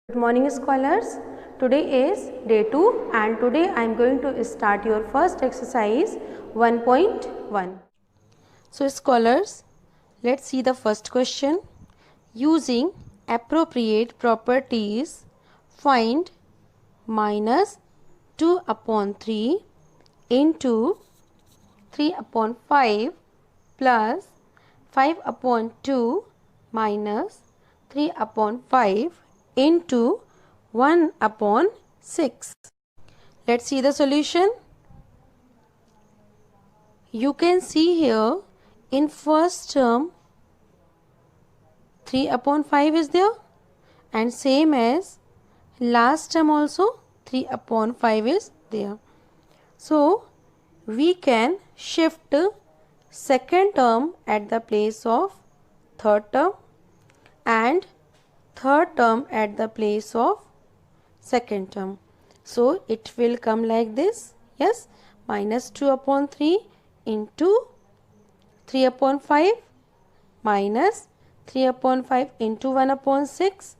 Good morning scholars. Today is day 2 and today I am going to start your first exercise 1.1. So scholars, let's see the first question. Using appropriate properties, find minus 2 upon 3 into 3 upon 5 plus 5 upon 2 minus 3 upon 5 into 1 upon 6. Let's see the solution. You can see here in first term 3 upon 5 is there and same as last term also 3 upon 5 is there. So we can shift second term at the place of third term and third term at the place of second term. So it will come like this. Yes, minus 2 upon 3 into 3 upon 5 minus 3 upon 5 into 1 upon 6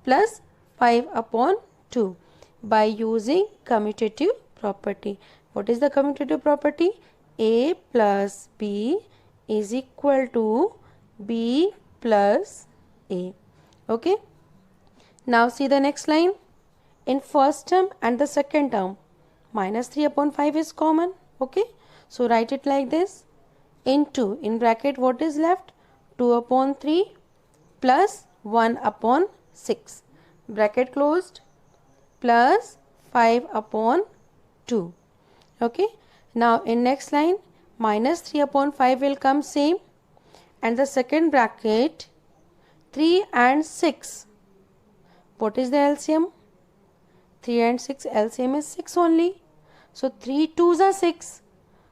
plus 5 upon 2 by using commutative property. What is the commutative property? A plus B is equal to B plus A. Okay. Now see the next line. In first term and the second term, minus 3 upon 5 is common. Okay. So write it like this. Into, in bracket what is left? 2 upon 3 plus 1 upon 6. Bracket closed. Plus 5 upon 2. Okay. Now in next line, minus 3 upon 5 will come same. And the second bracket, 3 and 6. What is the LCM? 3 and 6 LCM is 6 only. So 3 2s are 6.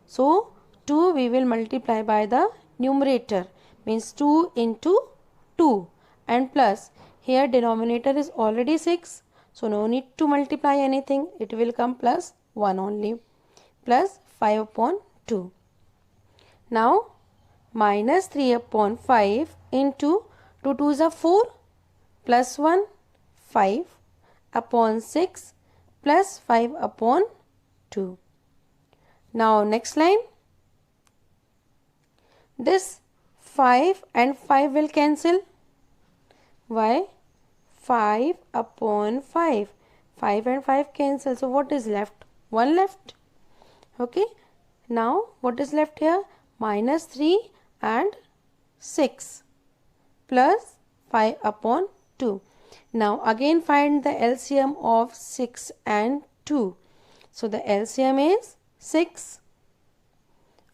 So 2 we will multiply by the numerator. Means 2 into 2 and plus here denominator is already 6. So no need to multiply anything. It will come plus 1 only. Plus 5 upon 2. Now minus 3 upon 5 into 2 2s are 4 plus 1 5 upon 6 plus 5 upon 2. Now next line. This 5 and 5 will cancel. Why? 5 upon 5. 5 and 5 cancel. So what is left? 1 left. Okay. Now what is left here? Minus 3 and 6 plus 5 upon 2. Now again find the LCM of 6 and 2. So the LCM is 6.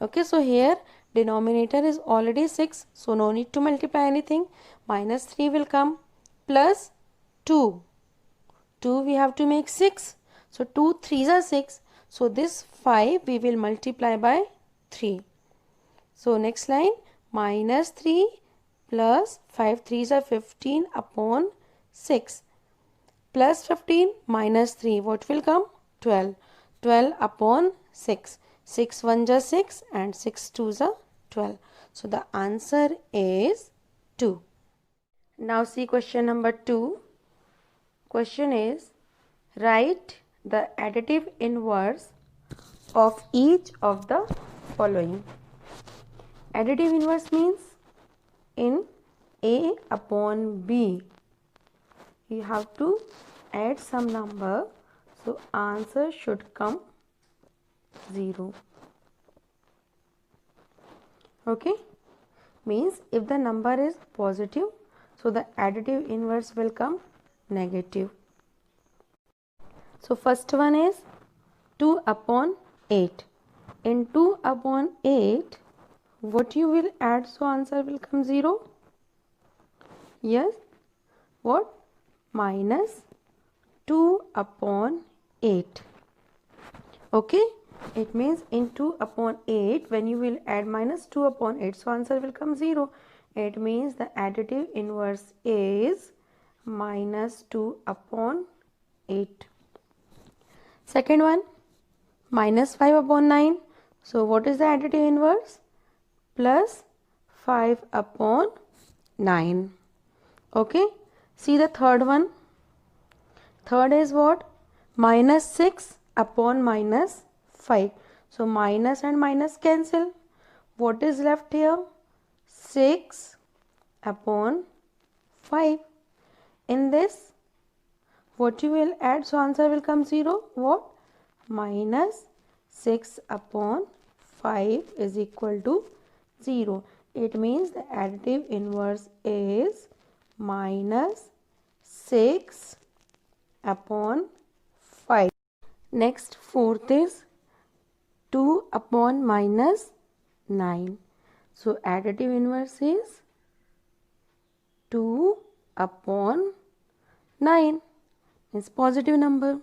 Okay, so here denominator is already 6. So no need to multiply anything. Minus 3 will come plus 2. 2 we have to make 6. So 2 3s are 6. So this 5 we will multiply by 3. So next line, minus 3 plus 5 3s are 15 upon 6 plus 15 minus 3. What will come? 12. 12 upon 6. 6 1s are 6 and 6 2s are 12. So the answer is 2. Now see question number 2. Question is, write the additive inverse of each of the following. Additive inverse means in A upon B you have to add some number, so answer should come 0. Okay, means if the number is positive, so the additive inverse will come negative. So first one is 2 upon 8. In 2 upon 8, what you will add, so answer will come 0. Yes, what? Minus 2 upon 8. Okay, it means in 2 upon 8 when you will add minus 2 upon 8, so answer will come 0. It means the additive inverse is minus 2 upon 8. Second one, minus 5 upon 9. So what is the additive inverse? Plus 5 upon 9. Okay, see the third one. Third is what? Minus 6 upon minus 5. So minus and minus cancel. What is left here? 6 upon 5. In this, what you will add? So answer will come 0. What? Minus 6 upon 5 is equal to 0. It means the additive inverse is minus 6 upon 5. Next, fourth is 2 upon minus 9. So additive inverse is 2 upon 9 is positive number.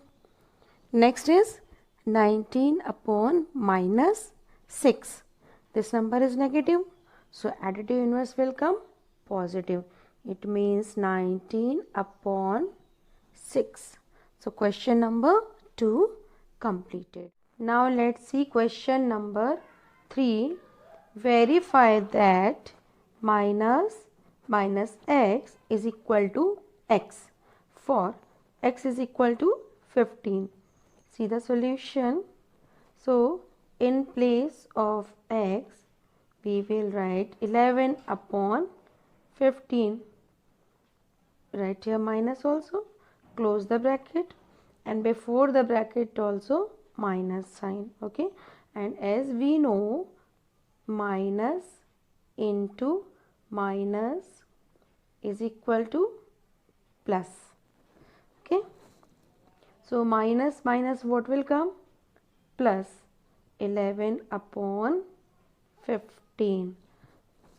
Next is 19 upon minus 6. This number is negative. So additive inverse will come positive. It means 19 upon 6. So question number 2 completed. Now let's see question number 3. Verify that minus x is equal to x for x is equal to 15. See the solution. So in place of x we will write 11 upon 15. Write here minus also, close the bracket, and before the bracket also minus sign. Okay, and as we know, minus into minus is equal to plus. Okay, so minus what will come? Plus 11 upon 15.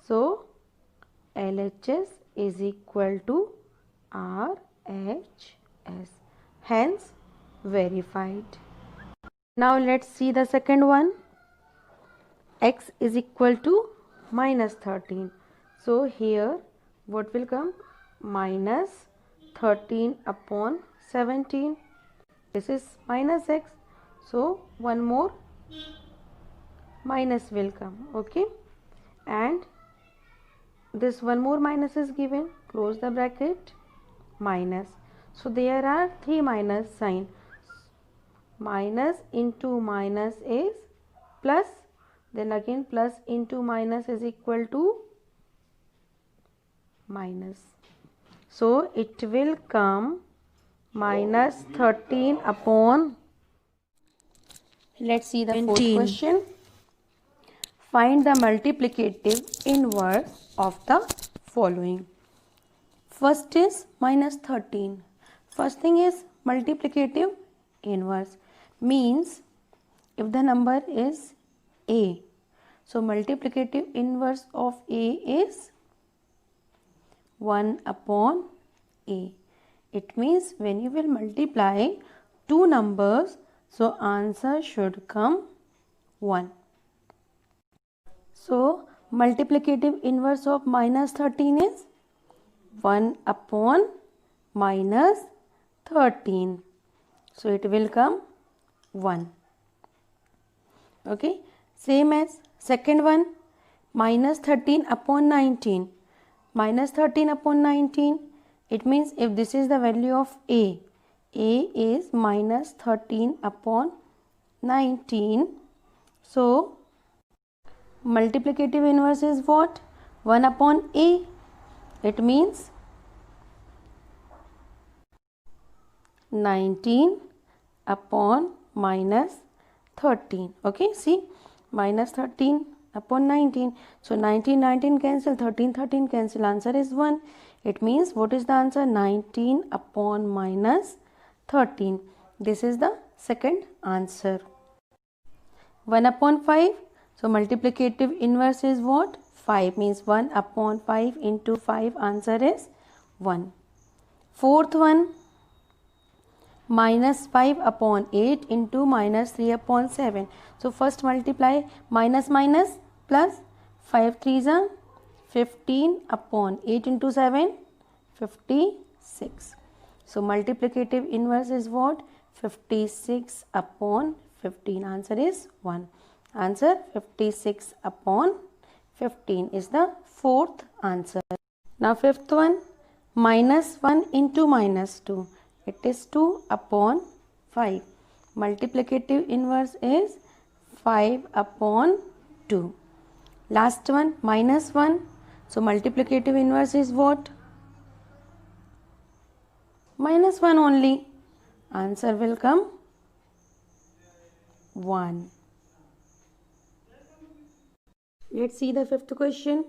So LHS is equal to RHS. Hence verified. Now let's see the second one. X is equal to minus 13. So here what will come? Minus 13 upon 17. This is minus x. So one more minus will come. Okay, and this one more minus is given. Close the bracket, minus. So there are 3 minus sign. Minus into minus is plus, then again plus into minus is equal to minus. So it will come minus 13 upon. Let's see the 17. fourth question. Find the multiplicative inverse of the following. First is minus 13. First thing is multiplicative inverse. Means if the number is a, so multiplicative inverse of a is 1 upon a. It means when you will multiply two numbers, so answer should come 1. So multiplicative inverse of minus 13 is 1 upon minus 13. So it will come 1. Okay, same as second one, minus 13 upon 19. Minus 13 upon 19, it means if this is the value of a is minus 13 upon 19. So multiplicative inverse is what? 1 upon a. It means 19 upon minus 13. Okay, see, minus 13 upon 19. So 19 cancel, 13 cancel. Answer is 1. It means what is the answer? 19 upon minus 13. This is the second answer. 1 upon 5. So multiplicative inverse is what? 5 means 1 upon 5 into 5. Answer is 1. Fourth one, minus 5 upon 8 into minus 3 upon 7. So first multiply minus plus 5 3s are 15 upon 8 into 7, 56. So multiplicative inverse is what? 56 upon 15. Answer is 1. Answer 56 upon 15 is the fourth answer. Now fifth one, minus 1 into minus 2. It is 2 upon 5. Multiplicative inverse is 5 upon 2. Last one, minus 1. So multiplicative inverse is what? Minus 1 only. Answer will come 1. Let's see the fifth question.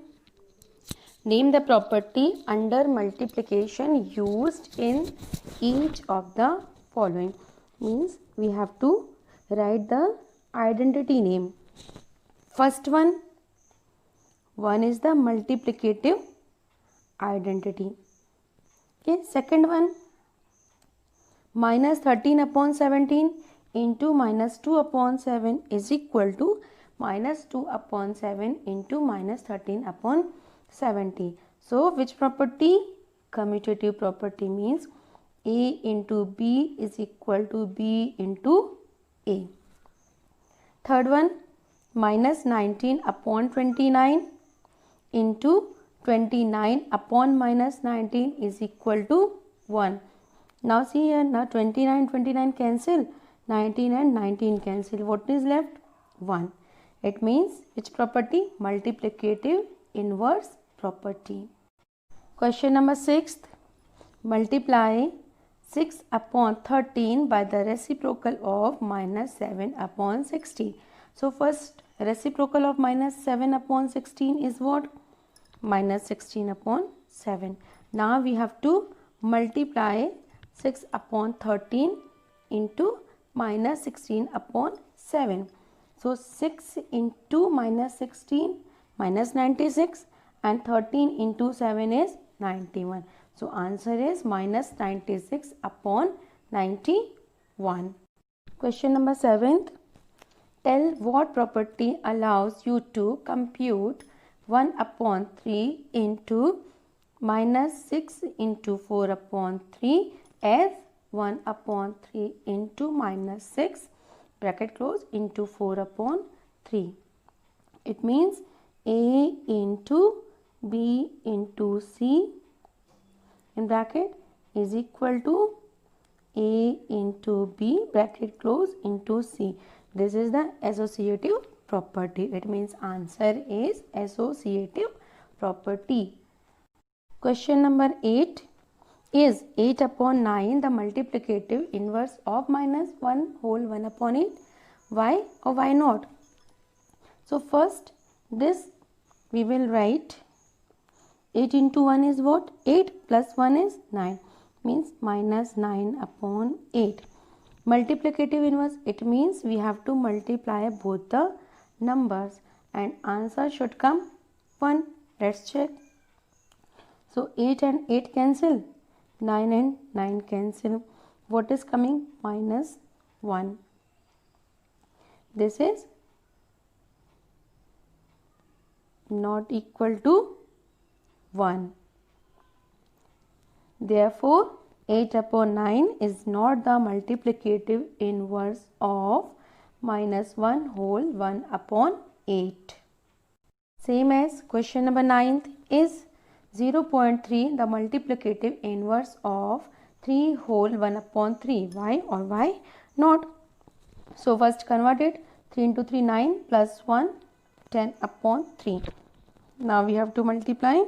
Name the property under multiplication used in each of the following. Means we have to write the identity name. First one is the multiplicative identity. Okay, second one, minus 13 upon 17 into minus 2 upon 7 is equal to minus 2 upon 7 into minus 13 upon 70. So which property? Commutative property, means A into B is equal to B into A. Third one, minus 19 upon 29 into 29 upon minus 19 is equal to 1. Now see here, now 29 cancel, 19 and 19 cancel. What is left? 1. It means which property? Multiplicative inverse property. Question number 6. Multiply 6 upon 13 by the reciprocal of minus 7 upon 60. So first reciprocal of minus 7 upon 16 is what? Minus 16 upon 7. Now we have to multiply 6 upon 13 into minus 16 upon 7. So 6 into minus 16 minus 96 and 13 into 7 is 91. So answer is minus 96 upon 91. Question number 7. Tell what property allows you to compute 1 upon 3 into minus 6 into 4 upon 3 as 1 upon 3 into minus 6 bracket close into 4 upon 3. It means A into B into C in bracket is equal to A into B bracket close into C. This is the associative property. It means answer is associative property. Question number 8. Is 8 upon 9 the multiplicative inverse of minus 1 whole 1 upon 8? Why or why not? So first this we will write 8 into 1 is what? 8 plus 1 is 9, means minus 9 upon 8. Multiplicative inverse, it means we have to multiply both the numbers and answer should come 1. Let's check. So 8 and 8 cancel, 9 and 9 cancel. What is coming? Minus 1. This is not equal to 1. Therefore 8 upon 9 is not the multiplicative inverse of minus 1 whole 1 upon 8. Same as question number 9. Is 0.3 the multiplicative inverse of 3 whole 1 upon 3? Why or why not? So first convert it. 3 into 3 9 plus 1 10 upon 3. Now we have to multiply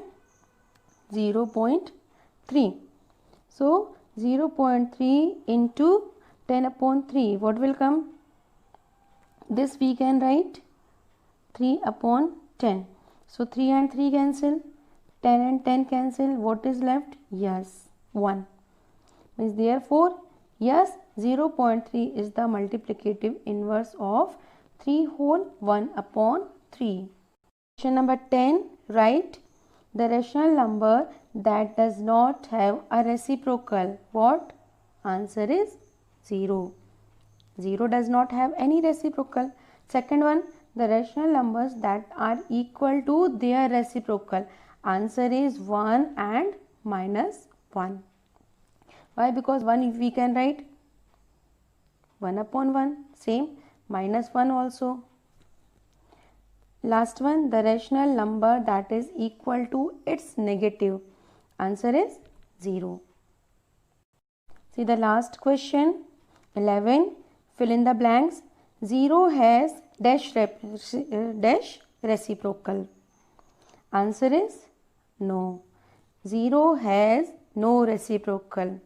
0.3. So 0.3 into 10 upon 3, what will come? This we can write 3 upon 10. So 3 and 3 cancel, 10 and 10 cancel. What is left? Yes, 1. Means therefore, yes, 0.3 is the multiplicative inverse of 3 whole 1 upon 3. Question number 10. Write the rational number that does not have a reciprocal. What? Answer is 0. 0 does not have any reciprocal. Second one, the rational numbers that are equal to their reciprocal. Answer is 1 and minus 1. Why? Because 1 we can write 1 upon 1. Same, minus 1 also. Last one, the rational number that is equal to its negative. Answer is 0. See the last question. 11. Fill in the blanks. 0 has dash reciprocal. Answer is no. 0 has no reciprocal.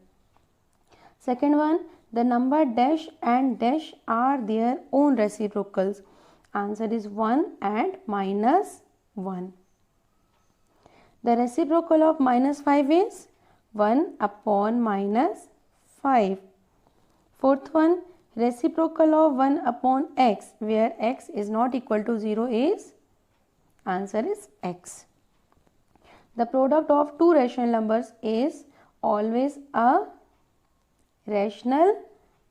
Second one, the number dash and dash are their own reciprocals. Answer is 1 and minus 1. The reciprocal of minus 5 is 1 upon minus 5. Fourth one, reciprocal of 1 upon x, where x is not equal to 0 is, answer is x. The product of two rational numbers is always a rational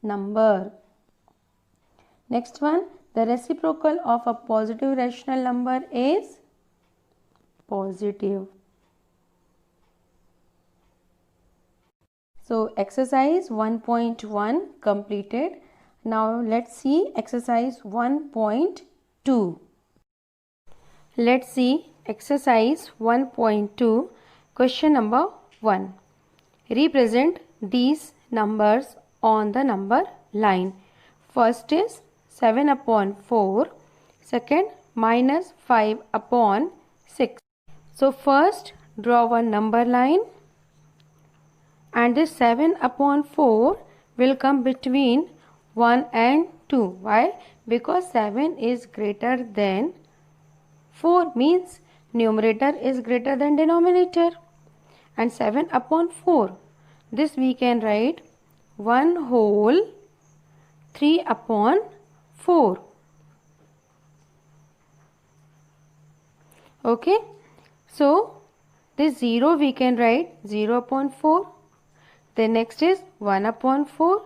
number. Next one, the reciprocal of a positive rational number is positive. So exercise 1.1 completed. Now let's see exercise 1.2. Let's see exercise 1.2. Question number 1. Represent these numbers on the number line. First is 7 upon 4. Second, minus 5 upon 6. So first draw one number line, and this 7 upon 4 will come between 1 and 2. Why? Because 7 is greater than 4, means numerator is greater than denominator. And 7 upon 4, this we can write 1 whole 3 upon 4. Okay. So this 0 we can write 0 upon 4. Then next is 1 upon 4,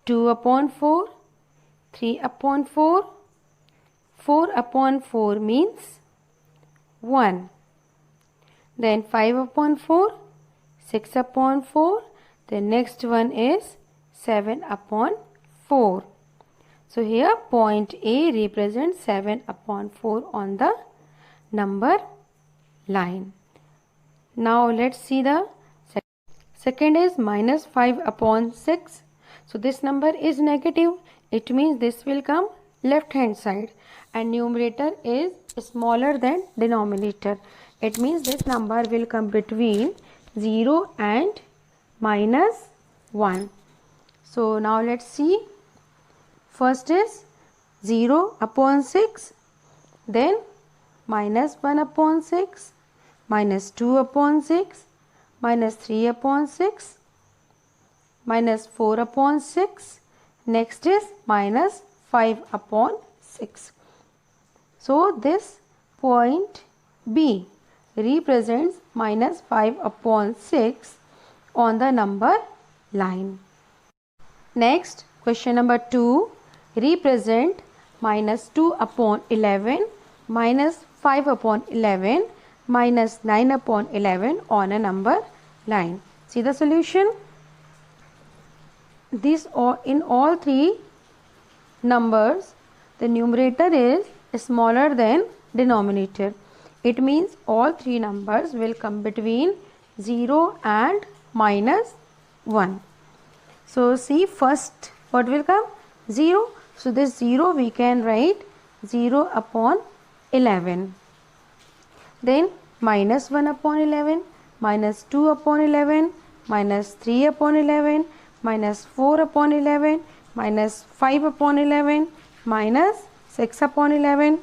2 upon 4, 3 upon 4, 4 upon 4 means 1. Then 5 upon 4, 6 upon 4. The next one is 7 upon 4. So here point A represents 7 upon 4 on the number line. Now let's see the second is minus 5 upon 6. So this number is negative. It means this will come left hand side, and numerator is smaller than denominator. It means this number will come between 0 and minus 1. So now let's see. First is 0 upon 6. Then minus 1 upon 6. Minus 2 upon 6. Minus 3 upon 6, minus 4 upon 6, next is minus 5 upon 6. So this point B represents minus 5 upon 6 on the number line. Next, question number 2, represent minus 2 upon 11, minus 5 upon 11, minus 9 upon 11 on a number line. See the solution. This in all three numbers, the numerator is smaller than denominator. It means all three numbers will come between 0 and minus 1. So see, first what will come? 0. So this 0 we can write 0 upon 11. Then minus 1 upon 11, minus 2 upon 11, minus 3 upon 11, minus 4 upon 11, minus 5 upon 11, minus 6 upon 11,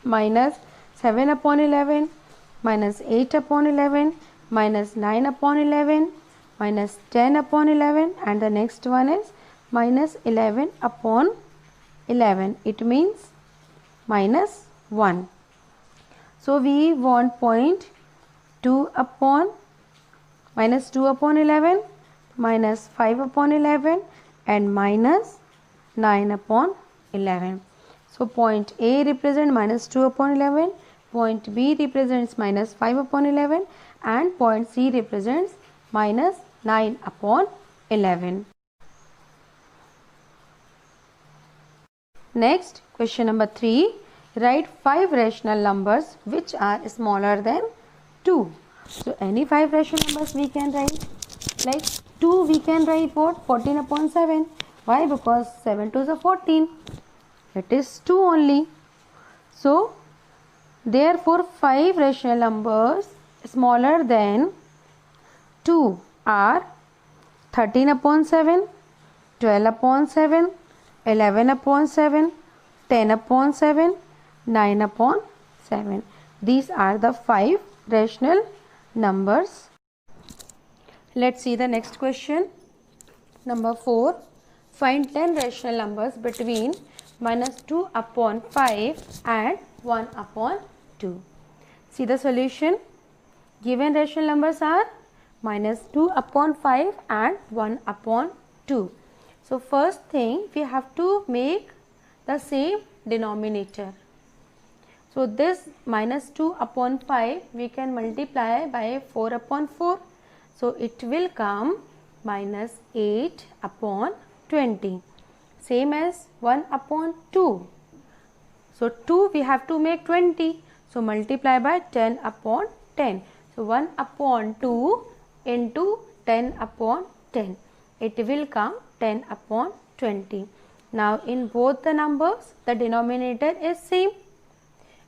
minus 7 upon 11, minus 8 upon 11, minus 9 upon 11, minus 10 upon 11, and the next one is minus 11 upon 11. It means minus 1. So we want point 2 upon minus 2 upon 11, minus 5 upon 11, and minus 9 upon 11. So point A represents minus 2 upon 11, point B represents minus 5 upon 11, and point C represents minus 9 upon 11. Next, question number 3. Write 5 rational numbers which are smaller than 2. So any 5 rational numbers we can write, like 2 we can write what? 14 upon 7. Why? Because 7 to the 14. It is 2 only. So, therefore 5 rational numbers smaller than 2 are 13 upon 7, 12 upon 7, 11 upon 7, 10 upon 7, 9 upon 7. These are the 5 rational numbers. Let's see the next question. Number 4. Find 10 rational numbers between minus 2 upon 5 and 1 upon 2. See the solution. Given rational numbers are minus 2 upon 5 and 1 upon 2. So first thing, we have to make the same denominator. So this minus 2 upon 5 we can multiply by 4 upon 4. So it will come minus 8 upon 20. Same as 1 upon 2. So 2 we have to make 20. So multiply by 10 upon 10. So 1 upon 2 into 10 upon 10. It will come 10 upon 20. Now in both the numbers the denominator is same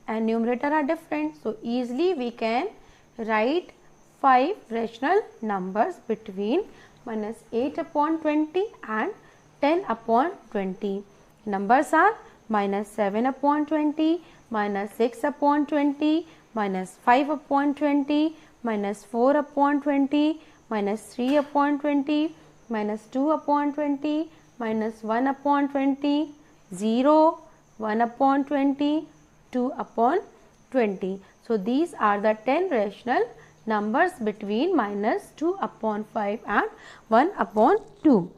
and numerator are different. So easily we can write 5 rational numbers between minus 8 upon 20 and 10 upon 20. Numbers are minus 7 upon 20, minus 6 upon 20, minus 5 upon 20, minus 4 upon 20, minus 3 upon 20, minus 2 upon 20, minus 1 upon 20, 0, 1 upon 20, 2 upon 20. So these are the 10 rational numbers between minus 2 upon 5 and 1 upon 2.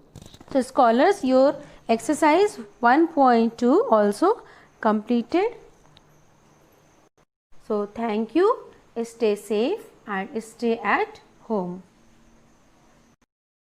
So scholars, your exercise 1.2 also completed. So thank you. Stay safe and stay at home.